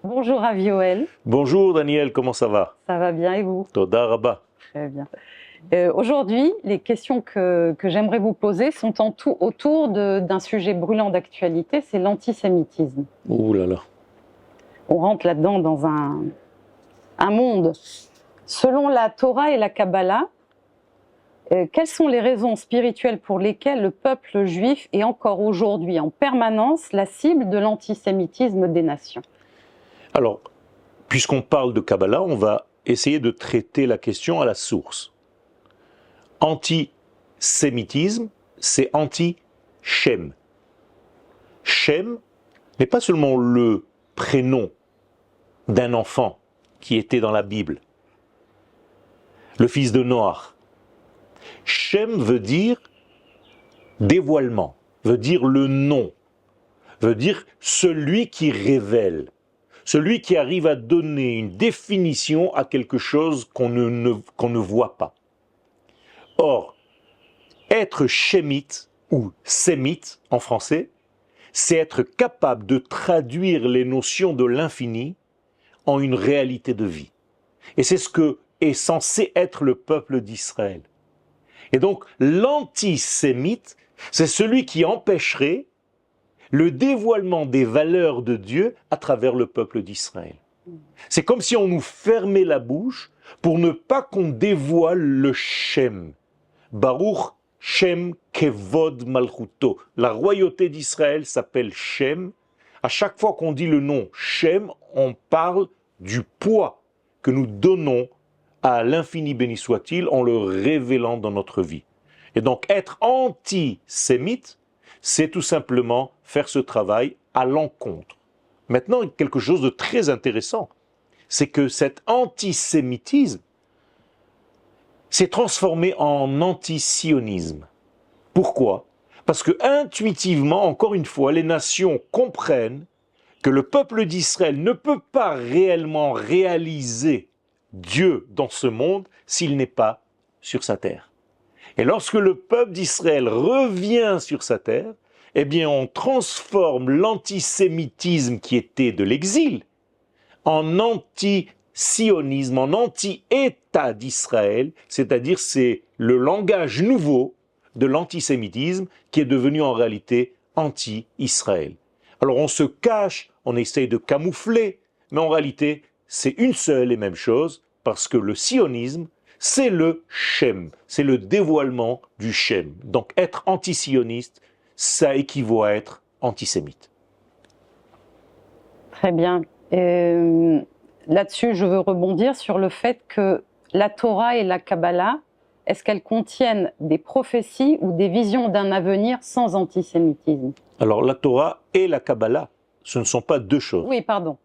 Bonjour Avioel, Bonjour Daniel, comment ça va? ça va bien et vous? Toda Rabba. Très bien. Aujourd'hui, les questions que j'aimerais vous poser sont autour d'un sujet brûlant d'actualité, c'est l'antisémitisme. Ouh là là. On rentre là-dedans dans un monde. Selon la Torah et la Kabbalah, quelles sont les raisons spirituelles pour lesquelles le peuple juif est encore aujourd'hui en permanence la cible de l'antisémitisme des nations? Alors, puisqu'on parle de Kabbalah, on va essayer de traiter la question à la source. Antisémitisme, c'est anti-Shem. Shem n'est pas seulement le prénom d'un enfant qui était dans la Bible, le fils de Noach. Shem veut dire dévoilement, veut dire le nom, veut dire celui qui révèle, celui qui arrive à donner une définition à quelque chose qu'on ne voit pas. Or, être shémite ou sémite en français, c'est être capable de traduire les notions de l'infini en une réalité de vie. Et c'est ce que est censé être le peuple d'Israël. Et donc, l'antisémite, c'est celui qui empêcherait le dévoilement des valeurs de Dieu à travers le peuple d'Israël. C'est comme si on nous fermait la bouche pour ne pas qu'on dévoile le Shem. Baruch Shem Kevod Malchuto. La royauté d'Israël s'appelle Shem. À chaque fois qu'on dit le nom Shem, on parle du poids que nous donnons à l'infini béni soit-il en le révélant dans notre vie. Et donc être antisémite, c'est tout simplement faire ce travail à l'encontre. Maintenant, quelque chose de très intéressant, c'est que cet antisémitisme s'est transformé en antisionisme. Pourquoi? Parce que intuitivement, encore une fois, les nations comprennent que le peuple d'Israël ne peut pas réellement réaliser Dieu dans ce monde s'il n'est pas sur sa terre. Et lorsque le peuple d'Israël revient sur sa terre, eh bien on transforme l'antisémitisme qui était de l'exil en anti-sionisme, en anti-État d'Israël, c'est-à-dire c'est le langage nouveau de l'antisémitisme qui est devenu en réalité anti-Israël. Alors on se cache, on essaye de camoufler, mais en réalité c'est une seule et même chose, parce que le sionisme, c'est le Shem, c'est le dévoilement du Shem. Donc être antisioniste, ça équivaut à être antisémite. Très bien. Là-dessus, je veux rebondir sur le fait que la Torah et la Kabbalah, est-ce qu'elles contiennent des prophéties ou des visions d'un avenir sans antisémitisme? Alors la Torah et la Kabbalah, ce ne sont pas deux choses. Oui, pardon.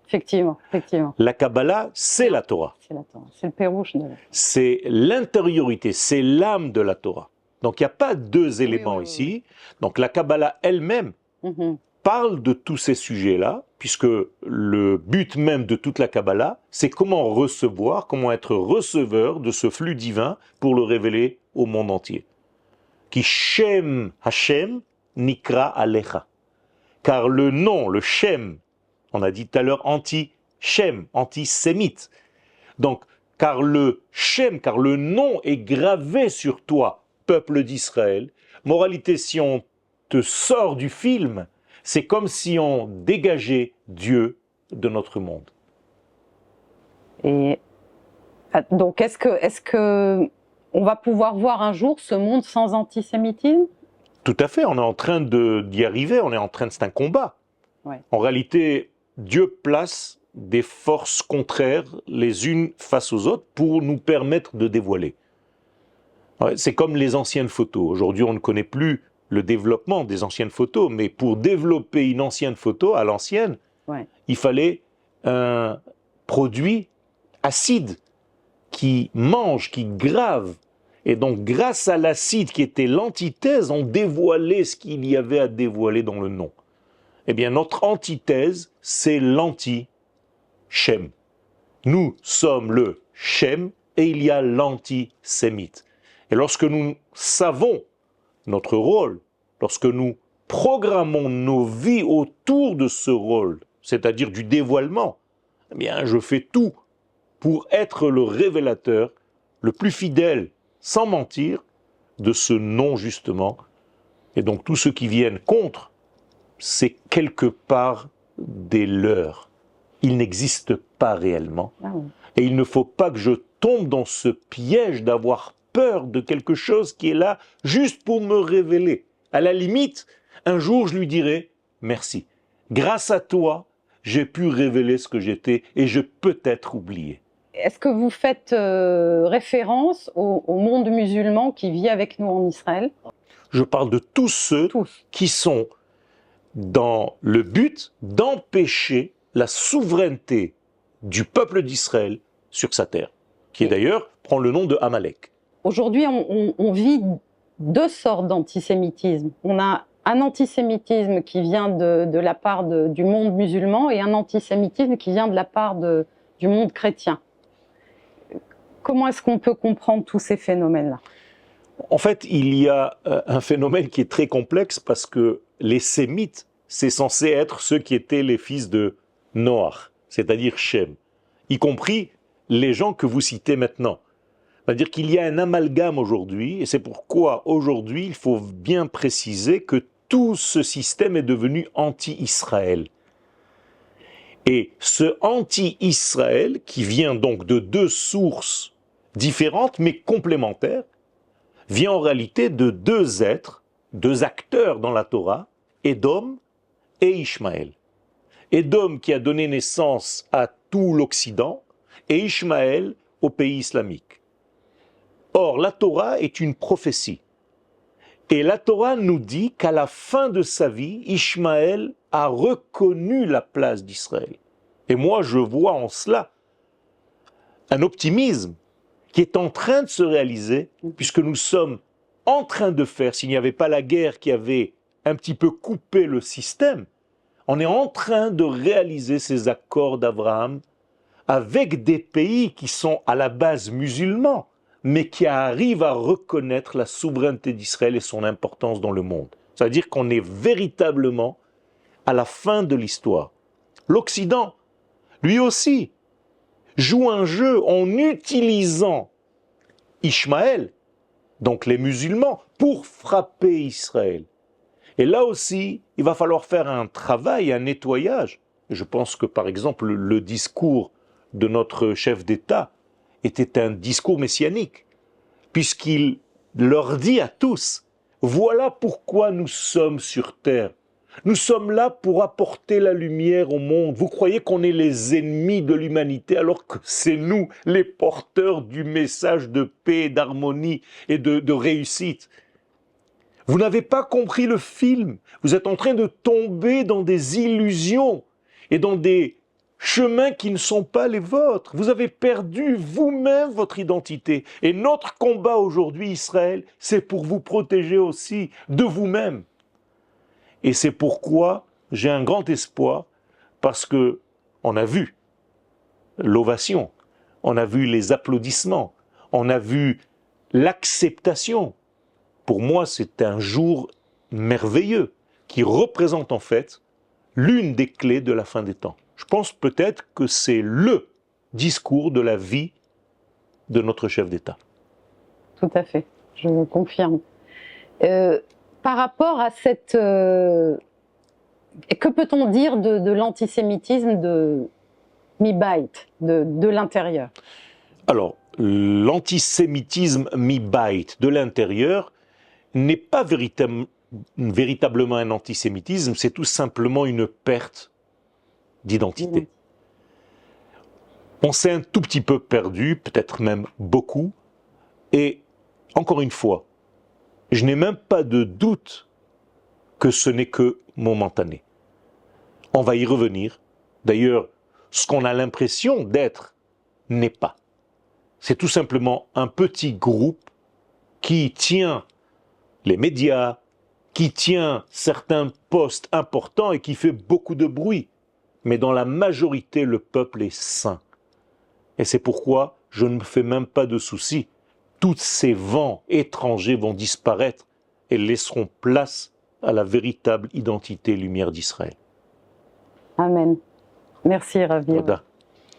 Effectivement, effectivement. La Kabbalah, c'est la Torah. C'est la Torah. C'est le pérouche de la Torah. C'est l'intériorité, c'est l'âme de la Torah. Donc il n'y a pas deux éléments ici. Donc la Kabbalah elle-même parle de tous ces sujets-là, puisque le but même de toute la Kabbalah, c'est comment recevoir, comment être receveur de ce flux divin pour le révéler au monde entier. Qui Shem Hashem Nikra Alecha. Car le nom, le Shem, on a dit tout à l'heure anti-Shem, antisémite. Donc, car le Shem, car le nom est gravé sur toi, peuple d'Israël. Moralité, si on te sort du film, c'est comme si on dégageait Dieu de notre monde. Et donc, est-ce que on va pouvoir voir un jour ce monde sans antisémitisme? Tout à fait, on est en train d'y arriver, c'est un combat. Ouais. En réalité, Dieu place des forces contraires les unes face aux autres pour nous permettre de dévoiler. Ouais, c'est comme les anciennes photos. Aujourd'hui, on ne connaît plus le développement des anciennes photos, mais pour développer une ancienne photo à l'ancienne, il fallait un produit acide qui mange, qui grave. Et donc, grâce à l'acide qui était l'antithèse, on dévoilait ce qu'il y avait à dévoiler dans le nom. Eh bien, notre antithèse, c'est l'anti-Shem. Nous sommes le Shem et il y a l'antisémite. Et lorsque nous savons notre rôle, lorsque nous programmons nos vies autour de ce rôle, c'est-à-dire du dévoilement, eh bien, je fais tout pour être le révélateur le plus fidèle, sans mentir, de ce nom justement. Et donc tous ceux qui viennent contre, c'est quelque part des leurs. Ils n'existent pas réellement. Ah oui. Et il ne faut pas que je tombe dans ce piège d'avoir peur de quelque chose qui est là juste pour me révéler. À la limite, un jour je lui dirai merci. Grâce à toi, j'ai pu révéler ce que j'étais et je peux être oublié. Est-ce que vous faites référence au monde musulman qui vit avec nous en Israël? Je parle de tous ceux Tous. qui sont dans le but d'empêcher la souveraineté du peuple d'Israël sur sa terre, qui d'ailleurs prend le nom de Amalek. Aujourd'hui, on vit deux sortes d'antisémitisme. On a un antisémitisme qui vient de la part du monde musulman et un antisémitisme qui vient de la part du monde chrétien. Comment est-ce qu'on peut comprendre tous ces phénomènes-là? En fait, il y a un phénomène qui est très complexe parce que les Sémites, c'est censé être ceux qui étaient les fils de Noach, c'est-à-dire Shem, y compris les gens que vous citez maintenant. C'est-à-dire qu'il y a un amalgame aujourd'hui, et c'est pourquoi aujourd'hui il faut bien préciser que tout ce système est devenu anti-Israël. Et ce anti-Israël, qui vient donc de deux sources différentes mais complémentaires, vient en réalité de deux êtres, deux acteurs dans la Torah, Édom et Ishmaël. Édom qui a donné naissance à tout l'Occident et Ishmaël au pays islamique. Or, la Torah est une prophétie. Et la Torah nous dit qu'à la fin de sa vie, Ishmaël a reconnu la place d'Israël. Et moi, je vois en cela un optimisme qui est en train de se réaliser, puisque nous sommes en train de faire, s'il n'y avait pas la guerre qui avait un petit peu coupé le système, on est en train de réaliser ces accords d'Abraham avec des pays qui sont à la base musulmans, mais qui arrivent à reconnaître la souveraineté d'Israël et son importance dans le monde. C'est-à-dire qu'on est véritablement à la fin de l'histoire. L'Occident, lui aussi, joue un jeu en utilisant Ishmaël, donc les musulmans, pour frapper Israël. Et là aussi, il va falloir faire un travail, un nettoyage. Je pense que par exemple, le discours de notre chef d'État était un discours messianique, puisqu'il leur dit à tous, voilà pourquoi nous sommes sur terre. Nous sommes là pour apporter la lumière au monde. Vous croyez qu'on est les ennemis de l'humanité alors que c'est nous les porteurs du message de paix, d'harmonie et de réussite. Vous n'avez pas compris le film. Vous êtes en train de tomber dans des illusions et dans des chemins qui ne sont pas les vôtres. Vous avez perdu vous-même votre identité. Et notre combat aujourd'hui, Israël, c'est pour vous protéger aussi de vous-même. Et c'est pourquoi j'ai un grand espoir, parce que on a vu l'ovation, on a vu les applaudissements, on a vu l'acceptation. Pour moi, c'est un jour merveilleux qui représente en fait l'une des clés de la fin des temps. Je pense peut-être que c'est le discours de la vie de notre chef d'État. Tout à fait, je vous confirme. Par rapport à cette... que peut-on dire de l'antisémitisme de mi-bait, de l'intérieur? Alors, l'antisémitisme mi-bait de l'intérieur n'est pas véritablement un antisémitisme, c'est tout simplement une perte d'identité. On s'est un tout petit peu perdu, peut-être même beaucoup, et encore une fois, je n'ai même pas de doute que ce n'est que momentané. On va y revenir. D'ailleurs, ce qu'on a l'impression d'être n'est pas. C'est tout simplement un petit groupe qui tient les médias, qui tient certains postes importants et qui fait beaucoup de bruit. Mais dans la majorité, le peuple est sain. Et c'est pourquoi je ne me fais même pas de soucis. Tous ces vents étrangers vont disparaître et laisseront place à la véritable identité lumière d'Israël. Amen. Merci, Ravi. Toda.